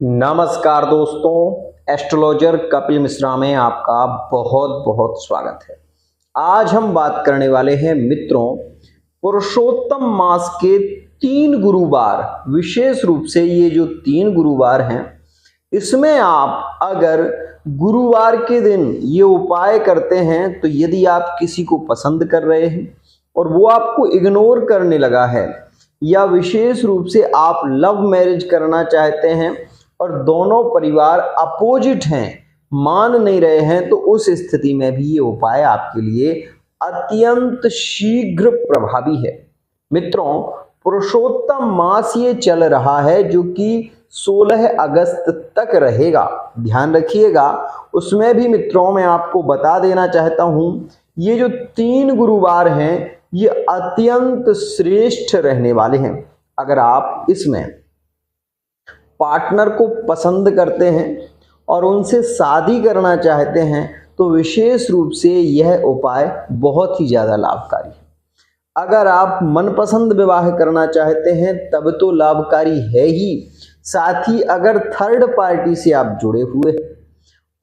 नमस्कार दोस्तों, एस्ट्रोलॉजर कपिल मिश्रा में आपका बहुत बहुत स्वागत है। आज हम बात करने वाले हैं मित्रों, पुरुषोत्तम मास के 3 गुरुवार, विशेष रूप से ये जो 3 गुरुवार हैं, इसमें आप अगर गुरुवार के दिन ये उपाय करते हैं तो यदि आप किसी को पसंद कर रहे हैं और वो आपको इग्नोर करने लगा है, या विशेष रूप से आप लव मैरिज करना चाहते हैं और दोनों परिवार अपोजिट हैं, मान नहीं रहे हैं, तो उस स्थिति में भी ये उपाय आपके लिए अत्यंत शीघ्र प्रभावी है। मित्रों, पुरुषोत्तम मास ये चल रहा है जो कि 16 अगस्त तक रहेगा, ध्यान रखिएगा। उसमें भी मित्रों मैं आपको बता देना चाहता हूं, ये जो 3 गुरुवार हैं ये अत्यंत श्रेष्ठ रहने वाले हैं। अगर आप इसमें पार्टनर को पसंद करते हैं और उनसे शादी करना चाहते हैं तो विशेष रूप से यह उपाय बहुत ही ज़्यादा लाभकारी है। अगर आप मनपसंद विवाह करना चाहते हैं तब तो लाभकारी है ही, साथ ही अगर थर्ड पार्टी से आप जुड़े हुए हैं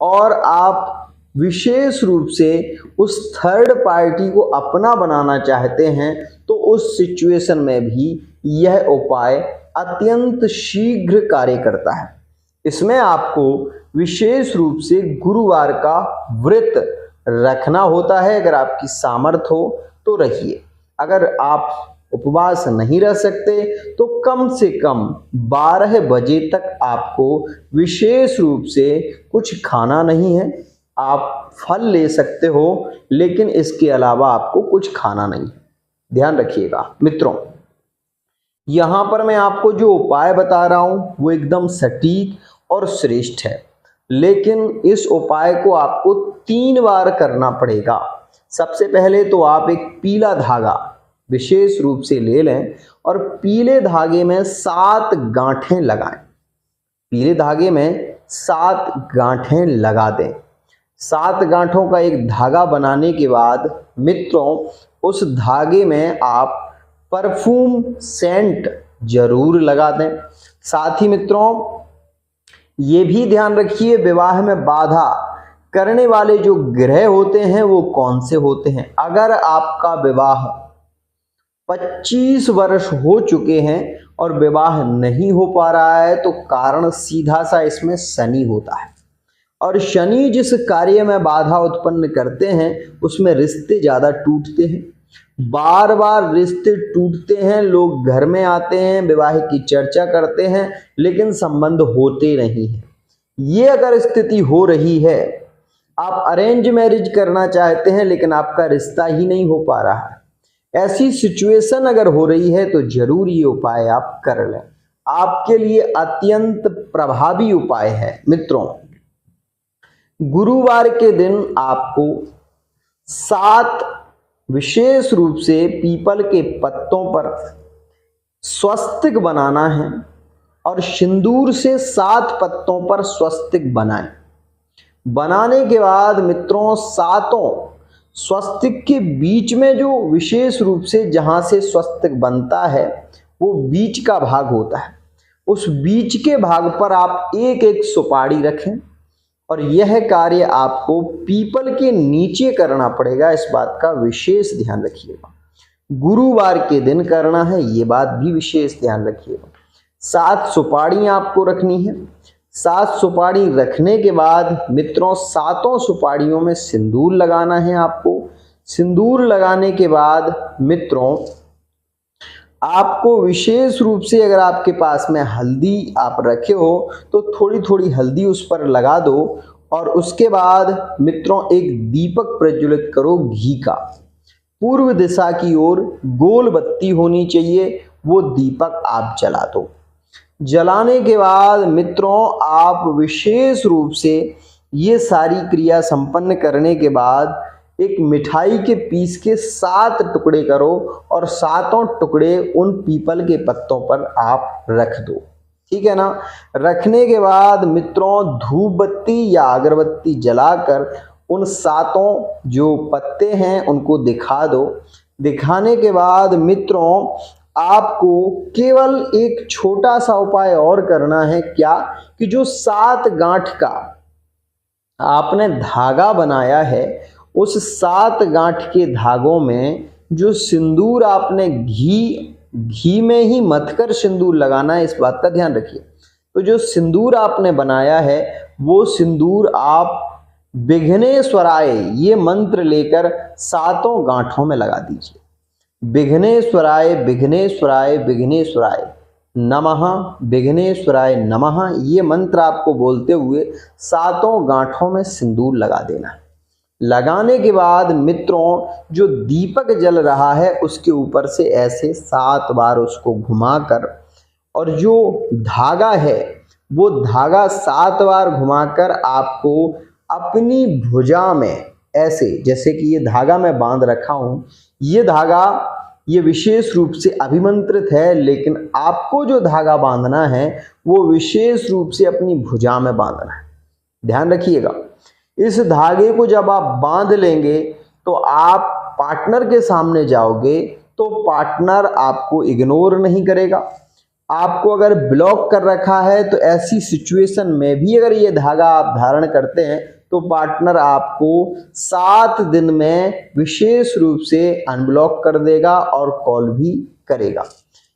और आप विशेष रूप से उस थर्ड पार्टी को अपना बनाना चाहते हैं तो उस सिचुएशन में भी यह उपाय अत्यंत शीघ्र कार्य करता है। इसमें आपको विशेष रूप से गुरुवार का व्रत रखना होता है। अगर आपकी सामर्थ्य हो तो रखिए, अगर आप उपवास नहीं रह सकते तो कम से कम 12 बजे तक आपको विशेष रूप से कुछ खाना नहीं है। आप फल ले सकते हो, लेकिन इसके अलावा आपको कुछ खाना नहीं है, ध्यान रखिएगा। मित्रों, यहां पर मैं आपको जो उपाय बता रहा हूं वो एकदम सटीक और श्रेष्ठ है, लेकिन इस उपाय को आपको 3 बार करना पड़ेगा। सबसे पहले तो आप एक पीला धागा विशेष रूप से ले लें और पीले धागे में 7 गांठें लगाएं। पीले धागे में 7 गांठें लगा दें। 7 गांठों का एक धागा बनाने के बाद मित्रों, उस धागे में आप परफ्यूम सेंट जरूर लगा दें। साथ ही मित्रों ये भी ध्यान रखिए, विवाह में बाधा करने वाले जो ग्रह होते हैं वो कौन से होते हैं। अगर आपका विवाह 25 वर्ष हो चुके हैं और विवाह नहीं हो पा रहा है तो कारण सीधा सा इसमें शनि होता है, और शनि जिस कार्य में बाधा उत्पन्न करते हैं उसमें रिश्ते ज़्यादा टूटते हैं, बार बार रिश्ते टूटते हैं। लोग घर में आते हैं, विवाह की चर्चा करते हैं, लेकिन संबंध होते नहीं हैं। ये अगर स्थिति हो रही है, आप अरेंज मैरिज करना चाहते हैं लेकिन आपका रिश्ता ही नहीं हो पा रहा है, ऐसी सिचुएशन अगर हो रही है तो जरूर ये उपाय आप कर लें, आपके लिए अत्यंत प्रभावी उपाय है। मित्रों, गुरुवार के दिन आपको 7 विशेष रूप से पीपल के पत्तों पर स्वस्तिक बनाना है और सिंदूर से 7 पत्तों पर स्वस्तिक बनाएं। बनाने के बाद मित्रों, 7 स्वस्तिक के बीच में जो विशेष रूप से जहां से स्वस्तिक बनता है वो बीच का भाग होता है, उस बीच के भाग पर आप एक एक सुपारी रखें और यह कार्य आपको पीपल के नीचे करना पड़ेगा। इस बात का विशेष ध्यान रखिएगा। गुरुवार के दिन करना है, ये बात भी विशेष ध्यान रखिएगा। 7 सुपारी आपको रखनी है। 7 सुपारी रखने के बाद मित्रों, 7 सुपारियों में सिंदूर लगाना है आपको। सिंदूर लगाने के बाद मित्रों, आपको विशेष रूप से अगर आपके पास में हल्दी आप रखे हो तो थोड़ी थोड़ी हल्दी उस पर लगा दो और उसके बाद मित्रों एक दीपक प्रज्वलित करो घी का। पूर्व दिशा की ओर गोल बत्ती होनी चाहिए, वो दीपक आप जला दो। जलाने के बाद मित्रों, आप विशेष रूप से ये सारी क्रिया संपन्न करने के बाद एक मिठाई के पीस के 7 टुकड़े करो और 7 टुकड़े उन पीपल के पत्तों पर आप रख दो, ठीक है ना। रखने के बाद मित्रों, धूप बत्ती या अगरबत्ती जलाकर उन 7 जो पत्ते हैं उनको दिखा दो। दिखाने के बाद मित्रों, आपको केवल एक छोटा सा उपाय और करना है। क्या कि जो 7 गांठ का आपने धागा बनाया है, उस 7 गांठ के धागों में जो सिंदूर आपने घी में ही मथकर सिंदूर लगाना है, इस बात का ध्यान रखिए। तो जो सिंदूर आपने बनाया है वो सिंदूर आप विघ्नेश्वराय ये मंत्र लेकर 7 गांठों में लगा दीजिए। विघ्नेश्वराय विघ्नेश्वराय विघ्नेश्वराय नमः, विघ्नेश्वराय नमः, ये मंत्र आपको बोलते हुए 7 गांठों में सिंदूर लगा देना है। लगाने के बाद मित्रों जो दीपक जल रहा है उसके ऊपर से ऐसे 7 बार उसको घुमाकर, और जो धागा है वो धागा 7 बार घुमाकर आपको अपनी भुजा में ऐसे, जैसे कि ये धागा मैं बांध रखा हूं, ये धागा ये विशेष रूप से अभिमंत्रित है, लेकिन आपको जो धागा बांधना है वो विशेष रूप से अपनी भुजा में बांधना है। ध्यान रखिएगा। इस धागे को जब आप बांध लेंगे तो आप पार्टनर के सामने जाओगे तो पार्टनर आपको इग्नोर नहीं करेगा। आपको अगर ब्लॉक कर रखा है तो ऐसी सिचुएशन में भी अगर ये धागा आप धारण करते हैं तो पार्टनर आपको 7 दिन में विशेष रूप से अनब्लॉक कर देगा और कॉल भी करेगा।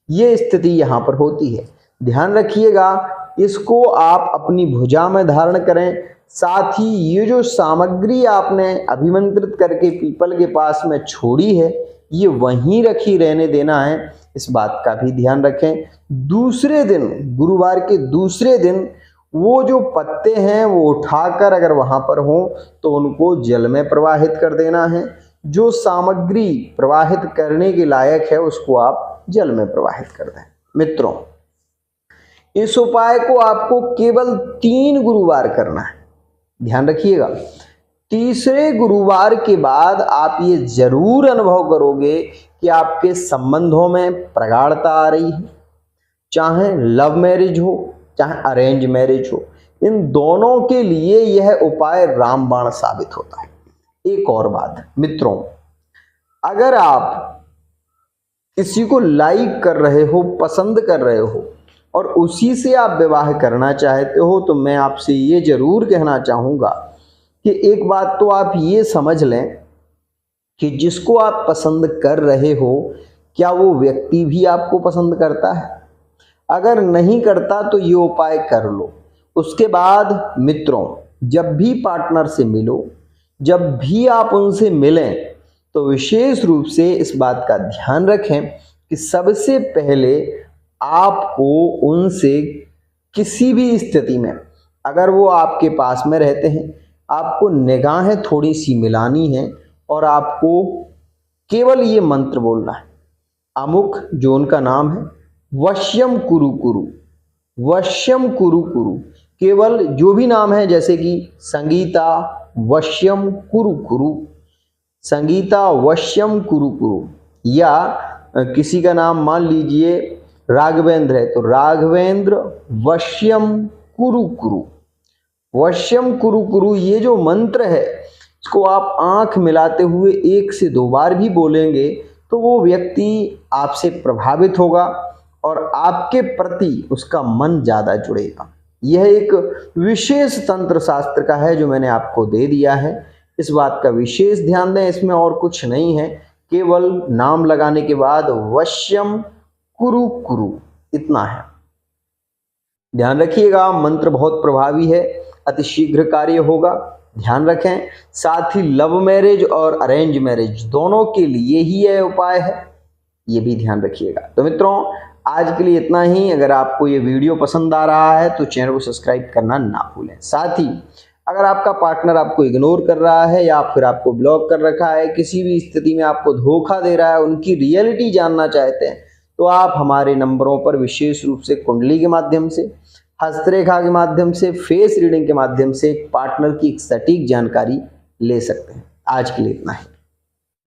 ये स्थिति यहाँ पर होती है, ध्यान रखिएगा। इसको आप अपनी भुजा में धारण करें। साथ ही ये जो सामग्री आपने अभिमंत्रित करके पीपल के पास में छोड़ी है ये वहीं रखी रहने देना है, इस बात का भी ध्यान रखें। दूसरे दिन, गुरुवार के दूसरे दिन वो जो पत्ते हैं वो उठाकर अगर वहां पर हो तो उनको जल में प्रवाहित कर देना है। जो सामग्री प्रवाहित करने के लायक है उसको आप जल में प्रवाहित कर दें। मित्रों, इस उपाय को आपको केवल 3 गुरुवार करना है, ध्यान रखिएगा। तीसरे गुरुवार के बाद आप ये जरूर अनुभव करोगे कि आपके संबंधों में प्रगाढ़ता आ रही है। चाहे लव मैरिज हो चाहे अरेंज मैरिज हो, इन दोनों के लिए यह उपाय रामबाण साबित होता है। एक और बात मित्रों, अगर आप किसी को लाइक कर रहे हो, पसंद कर रहे हो और उसी से आप विवाह करना चाहते हो तो मैं आपसे ये जरूर कहना चाहूँगा कि एक बात तो आप ये समझ लें कि जिसको आप पसंद कर रहे हो क्या वो व्यक्ति भी आपको पसंद करता है। अगर नहीं करता तो ये उपाय कर लो। उसके बाद मित्रों, जब भी पार्टनर से मिलो, जब भी आप उनसे मिलें तो विशेष रूप से इस बात का ध्यान रखें कि सबसे पहले आपको उनसे किसी भी स्थिति में, अगर वो आपके पास में रहते हैं, आपको निगाहें थोड़ी सी मिलानी है और आपको केवल ये मंत्र बोलना है। अमुक जो उनका नाम है, वश्यम कुरु कुरु, वश्यम कुरु कुरु, केवल जो भी नाम है, जैसे कि संगीता वश्यम कुरु कुरु, संगीता वश्यम कुरु कुरु, या किसी का नाम मान लीजिए राघवेंद्र है तो राघवेंद्र वश्यम कुरु कुरु, वश्यम कुरु कुरु। ये जो मंत्र है इसको आप आंख मिलाते हुए 1 से 2 बार भी बोलेंगे तो वो व्यक्ति आपसे प्रभावित होगा और आपके प्रति उसका मन ज्यादा जुड़ेगा। यह एक विशेष तंत्र शास्त्र का है जो मैंने आपको दे दिया है। इस बात का विशेष ध्यान दें, इसमें और कुछ नहीं है, केवल नाम लगाने के बाद वश्यम कुरु कुरु, इतना है। ध्यान रखिएगा, मंत्र बहुत प्रभावी है, अति शीघ्र कार्य होगा, ध्यान रखें। साथ ही लव मैरिज और अरेंज मैरिज दोनों के लिए ही यह उपाय है, ये भी ध्यान रखिएगा। तो मित्रों, आज के लिए इतना ही। अगर आपको ये वीडियो पसंद आ रहा है तो चैनल को सब्सक्राइब करना ना भूलें। साथ ही अगर आपका पार्टनर आपको इग्नोर कर रहा है या फिर आपको ब्लॉक कर रखा है, किसी भी स्थिति में आपको धोखा दे रहा है, उनकी रियलिटी जानना चाहते हैं तो आप हमारे नंबरों पर विशेष रूप से कुंडली के माध्यम से, हस्तरेखा के माध्यम से, फेस रीडिंग के माध्यम से पार्टनर की एक सटीक जानकारी ले सकते हैं। आज के लिए इतना ही।